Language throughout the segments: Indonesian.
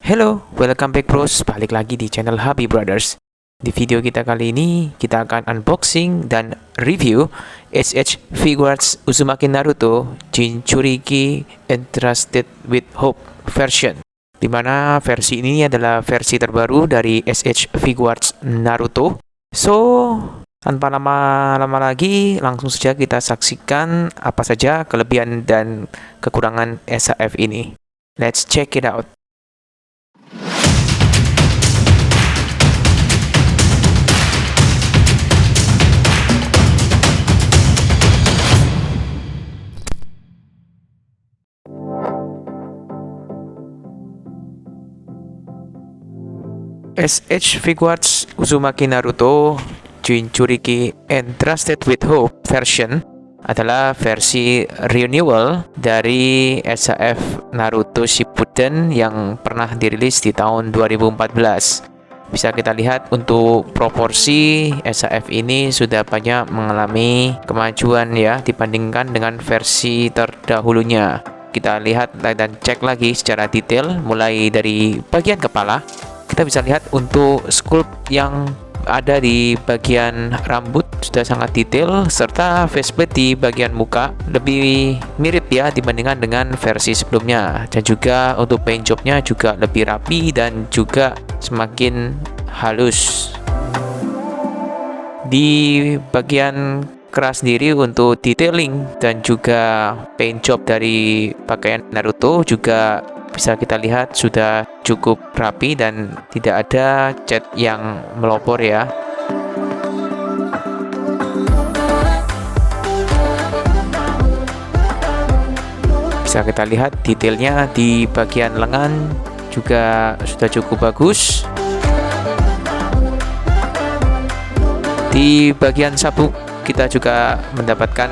Hello, welcome back bros, balik lagi di channel Happy Brothers. Di video kita kali ini, kita akan unboxing dan review SH Figuarts Uzumaki Naruto Jinchuriki Entrusted with Hope version, dimana versi ini adalah versi terbaru dari SH Figuarts Naruto. So, tanpa lama-lama lagi, langsung saja kita saksikan apa saja kelebihan dan kekurangan SHF ini. Let's check it out. SH Figuarts Uzumaki Naruto Jinchuriki Entrusted with Hope version adalah versi renewal dari SHF Naruto Shippuden yang pernah dirilis di tahun 2014. Bisa kita lihat untuk proporsi SHF ini sudah banyak mengalami kemajuan ya dibandingkan dengan versi terdahulunya. Kita lihat dan cek lagi secara detail mulai dari bagian kepala. Kita bisa lihat untuk sculpt yang ada di bagian rambut sudah sangat detail, serta faceplate di bagian muka lebih mirip ya dibandingkan dengan versi sebelumnya. Dan juga untuk paint jobnya juga lebih rapi dan juga semakin halus. Di bagian keras sendiri untuk detailing dan juga paint job dari pakaian Naruto juga bisa kita lihat sudah cukup rapi dan tidak ada cat yang melopor ya. Bisa kita lihat detailnya di bagian lengan juga sudah cukup bagus. Di bagian sabuk kita juga mendapatkan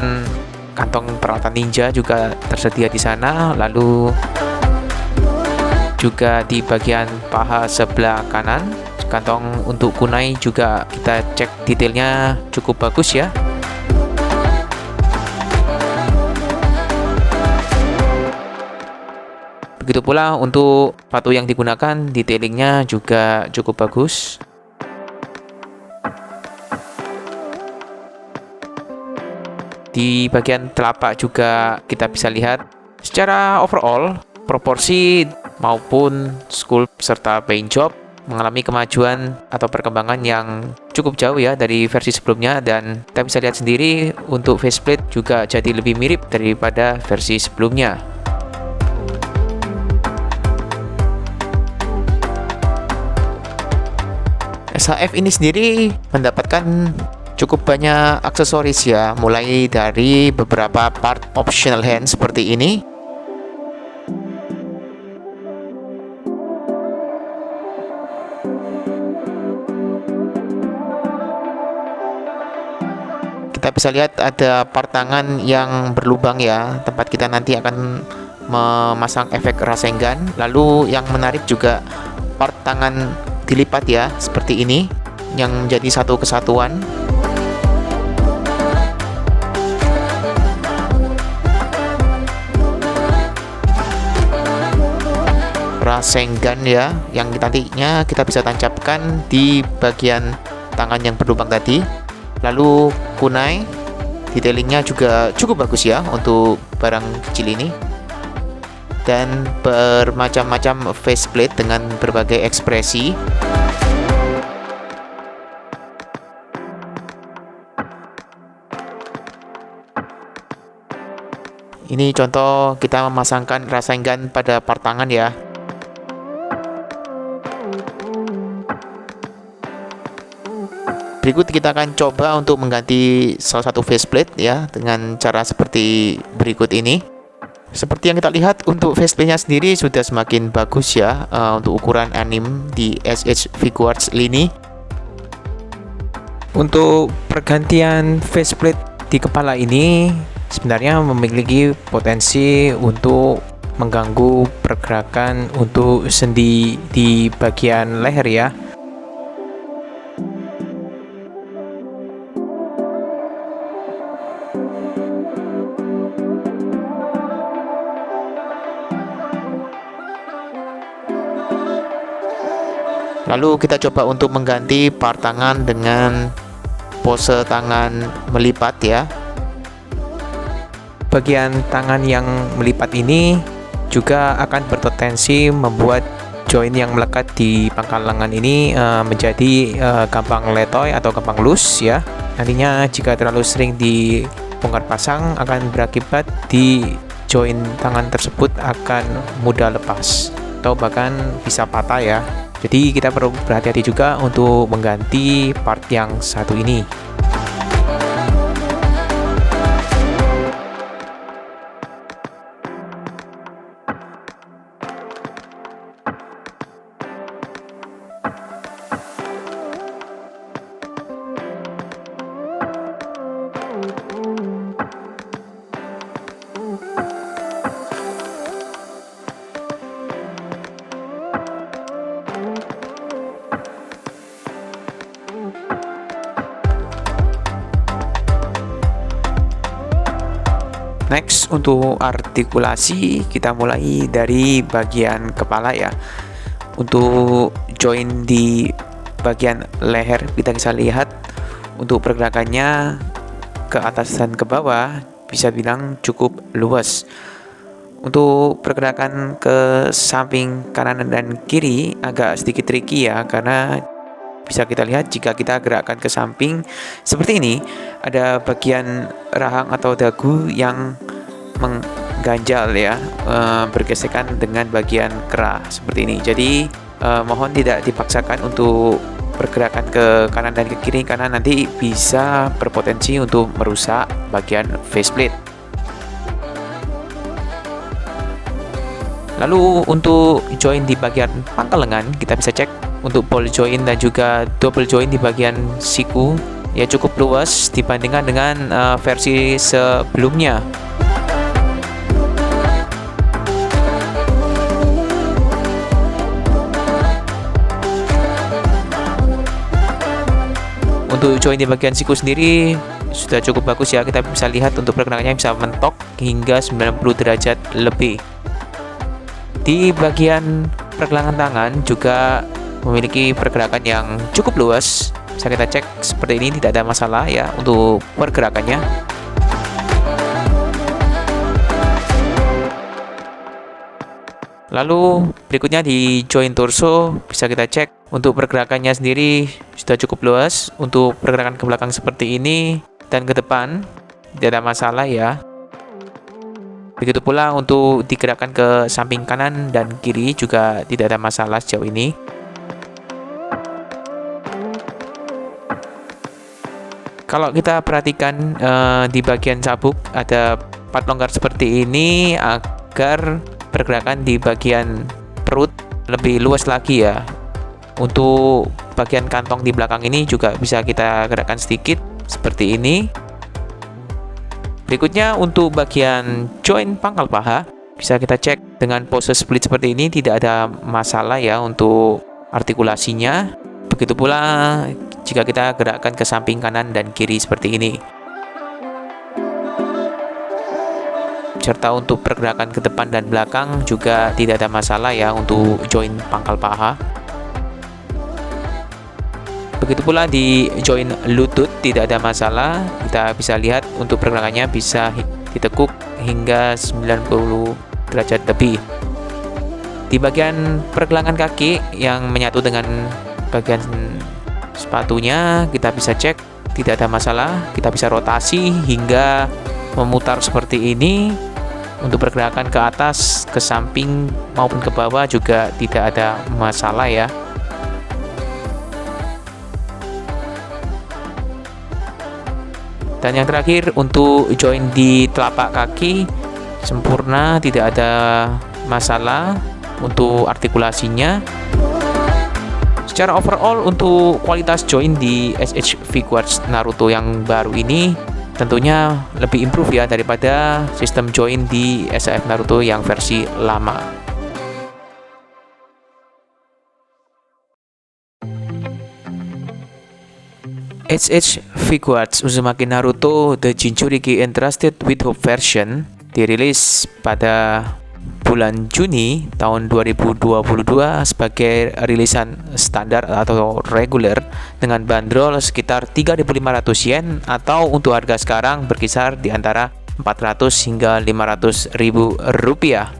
kantong peralatan ninja juga tersedia di sana. Lalu juga di bagian paha sebelah kanan, kantong untuk kunai juga kita cek detailnya cukup bagus ya. Begitu pula untuk sepatu yang digunakan, detailingnya juga cukup bagus. Di bagian telapak juga kita bisa lihat secara overall proporsi maupun sculpt serta paint job mengalami kemajuan atau perkembangan yang cukup jauh ya dari versi sebelumnya, dan kita bisa lihat sendiri untuk faceplate juga jadi lebih mirip daripada versi sebelumnya. SHF ini sendiri mendapatkan cukup banyak aksesoris ya, mulai dari beberapa part optional hand seperti ini. Kita bisa lihat ada part tangan yang berlubang ya, tempat kita nanti akan memasang efek Rasengan. Lalu yang menarik juga part tangan dilipat ya, seperti ini, yang menjadi satu kesatuan. Rasengan ya, yang nantinya kita bisa tancapkan di bagian tangan yang berlubang tadi. Lalu kunai, detailingnya juga cukup bagus ya untuk barang kecil ini. Dan bermacam-macam faceplate dengan berbagai ekspresi. Ini contoh kita memasangkan Rasengan pada part tangan ya. Berikut kita akan coba untuk mengganti salah satu faceplate ya dengan cara seperti berikut ini. Seperti yang kita lihat untuk faceplate-nya sendiri sudah semakin bagus ya untuk ukuran anime di SH Figuarts ini. Untuk pergantian faceplate di kepala ini sebenarnya memiliki potensi untuk mengganggu pergerakan untuk sendi di bagian leher ya. Lalu kita coba untuk mengganti part tangan dengan pose tangan melipat ya. Bagian tangan yang melipat ini juga akan berpotensi membuat join yang melekat di pangkal lengan ini menjadi gampang letoy atau gampang loose ya. Nantinya jika terlalu sering dibongkar pasang akan berakibat di join tangan tersebut akan mudah lepas atau bahkan bisa patah ya. Jadi kita perlu berhati-hati juga untuk mengganti part yang satu ini. Next, untuk artikulasi kita mulai dari bagian kepala ya. Untuk join di bagian leher kita bisa lihat untuk pergerakannya ke atas dan ke bawah bisa bilang cukup luas. Untuk pergerakan ke samping kanan dan kiri agak sedikit tricky ya, karena bisa kita lihat jika kita gerakkan ke samping seperti ini, ada bagian rahang atau dagu yang mengganjal ya, bergesekan dengan bagian kera seperti ini. Jadi mohon tidak dipaksakan untuk pergerakan ke kanan dan ke kiri, karena nanti bisa berpotensi untuk merusak bagian faceplate. Lalu untuk join di bagian pangkal lengan kita bisa cek untuk ball joint dan juga double joint di bagian siku ya cukup luas dibandingkan dengan versi sebelumnya. Untuk joint di bagian siku sendiri sudah cukup bagus ya, kita bisa lihat untuk pergerakannya bisa mentok hingga 90 derajat lebih. Di bagian pergelangan tangan juga memiliki pergerakan yang cukup luas. Bisa kita cek seperti ini, tidak ada masalah ya untuk pergerakannya. Lalu berikutnya di joint torso bisa kita cek untuk pergerakannya sendiri sudah cukup luas. Untuk pergerakan ke belakang seperti ini dan ke depan tidak ada masalah ya. Begitu pula untuk digerakkan ke samping kanan dan kiri juga tidak ada masalah sejauh ini. Kalau kita perhatikan di bagian sabuk ada part longgar seperti ini agar pergerakan di bagian perut lebih luas lagi ya. Untuk bagian kantong di belakang ini juga bisa kita gerakkan sedikit seperti ini. Berikutnya untuk bagian joint pangkal paha bisa kita cek dengan pose split seperti ini, tidak ada masalah ya untuk artikulasinya. Begitu pula jika kita gerakkan ke samping kanan dan kiri seperti ini. Serta untuk pergerakan ke depan dan belakang juga tidak ada masalah ya untuk joint pangkal paha. Begitu pula di joint lutut tidak ada masalah. Kita bisa lihat untuk pergerakannya bisa ditekuk hingga 90 derajat lebih. Di bagian pergelangan kaki yang menyatu dengan bagian sepatunya kita bisa cek tidak ada masalah. Kita bisa rotasi hingga memutar seperti ini. Untuk pergerakan ke atas, ke samping maupun ke bawah juga tidak ada masalah ya. Dan yang terakhir untuk joint di telapak kaki sempurna, tidak ada masalah untuk artikulasinya. Secara overall untuk kualitas joint di SH Figuarts Naruto yang baru ini tentunya lebih improve ya daripada sistem joint di SAF Naruto yang versi lama. SH Figuarts Uzumaki Naruto The Jinchuriki Entrusted with Hope version dirilis pada bulan Juni tahun 2022 sebagai rilisan standar atau reguler dengan bandrol sekitar 3.500 yen atau untuk harga sekarang berkisar di antara 400 hingga 500 ribu rupiah.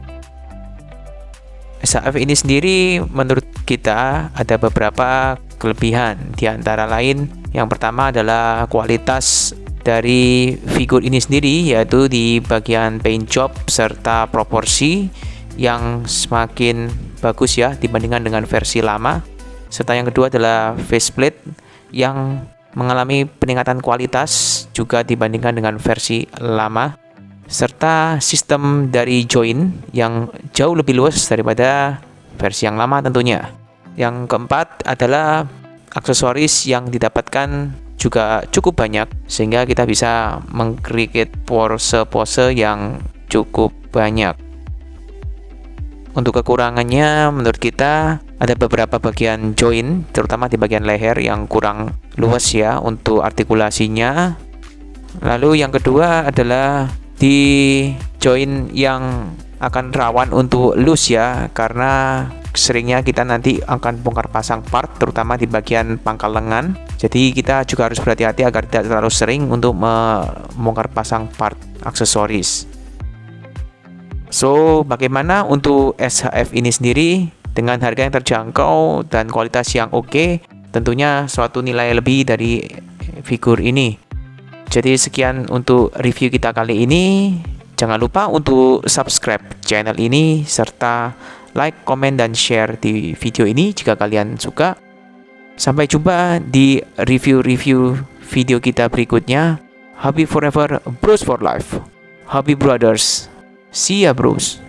SHF ini sendiri menurut kita ada beberapa kelebihan, di antara lain yang pertama adalah kualitas dari figur ini sendiri, yaitu di bagian paint job serta proporsi yang semakin bagus ya dibandingkan dengan versi lama. Serta yang kedua adalah faceplate yang mengalami peningkatan kualitas juga dibandingkan dengan versi lama, serta sistem dari join yang jauh lebih luas daripada versi yang lama tentunya. Yang keempat adalah aksesoris yang didapatkan juga cukup banyak, sehingga kita bisa meng-create pose-pose yang cukup banyak. Untuk kekurangannya menurut kita ada beberapa bagian join, terutama di bagian leher yang kurang luas ya untuk artikulasinya. Lalu yang kedua adalah di join yang akan rawan untuk loose ya, karena seringnya kita nanti akan bongkar pasang part terutama di bagian pangkal lengan. Jadi kita juga harus berhati-hati agar tidak terlalu sering untuk membongkar pasang part aksesoris. So, bagaimana untuk SHF ini sendiri dengan harga yang terjangkau dan kualitas yang oke, tentunya suatu nilai lebih dari figur ini. Jadi sekian untuk review kita kali ini. Jangan lupa untuk subscribe channel ini serta like, komen, dan share di video ini jika kalian suka. Sampai jumpa di review-review video kita berikutnya. Happy forever, bros for life. Happy brothers. See ya, bros.